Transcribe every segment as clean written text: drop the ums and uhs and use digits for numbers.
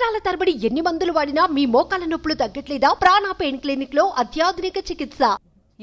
సంవత్సరాల తరబడి ఎన్ని మందులు వాడినా మీ మోకాల నొప్పులు తగ్గట్లేదా? ప్రాణ పెయిన్ క్లినిక్ లో అత్యాధునిక చికిత్స.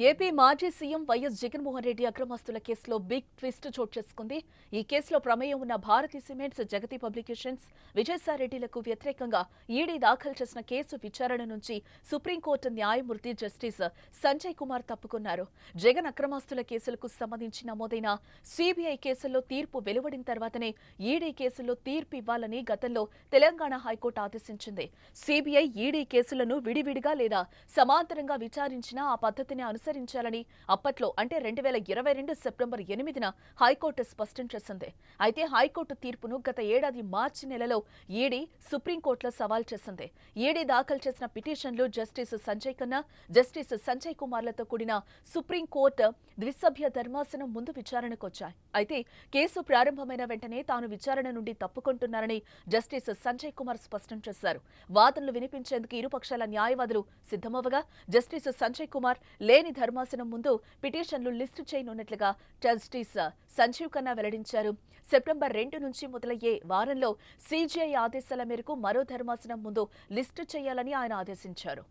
ఏపీ మాజీ సీఎం వైఎస్ జగన్మోహన్ రెడ్డి అక్రమాస్తుల కేసులో బిగ్ ట్విస్ట్ చోటు చేసుకుంది. ఈ కేసులో ప్రమేయం ఉన్న భారతీ సిమెంట్స్, జగతి పబ్లికేషన్స్, విజయసాయిరెడ్డిలకు వ్యతిరేకంగా ఈడీ దాఖలు చేసిన కేసు విచారణ నుంచి సుప్రీంకోర్టు న్యాయమూర్తి జస్టిస్ సంజయ్ కుమార్ తప్పుకున్నారు. జగన్ అక్రమాస్తుల కేసులకు సంబంధించి నమోదైన సీబీఐ కేసుల్లో తీర్పు వెలువడిన తర్వాతనే ఈడీ కేసుల్లో తీర్పు ఇవ్వాలని గతంలో తెలంగాణ హైకోర్టు ఆదేశించింది. సీబీఐ, ఈడీ కేసులను విడివిడిగా లేదా సమాంతరంగా విచారించిన ఆ పద్ధతిని అనుసరించాలని అప్పట్లో అంటే 2022 సెప్టెంబర్ 8న హైకోర్టు స్పష్టం చేసింది. అయితే హైకోర్టు తీర్పును గత ఏడాది మార్చి నెలలో ఈడీ సుప్రీంకోర్టులో సవాల్ చేసింది. ఈడీ దాఖలు చేసిన పిటిషన్లు జస్టిస్ సంజయ్ ఖన్నా, జస్టిస్ సంజయ్ కుమార్లతో కూడిన సుప్రీంకోర్టు ద్విసభ్య ధర్మాసనం ముందు విచారణకు వచ్చాయి. అయితే కేసు ప్రారంభమైన వెంటనే తాను విచారణ నుండి తప్పుకుంటున్నారని జస్టిస్ సంజయ్ కుమార్ స్పష్టం చేశారు. వాదనలు వినిపించేందుకు ఇరుపక్షాల న్యాయవాదులు సిద్ధమవగా జస్టిస్ సంజయ్ కుమార్ లేని ధర్మాసనం ముందు పిటిషన్లు లిస్టు చేయనున్నట్లుగా జస్టిస్ సంజీవ్ ఖన్నా వెల్లడించారు. సెప్టెంబర్ 2 నుంచి మొదలయ్యే వారంలో సీజీఐ ఆదేశాల మేరకు మరో ధర్మాసనం ముందు లిస్టు చేయాలని ఆయన ఆదేశించారు.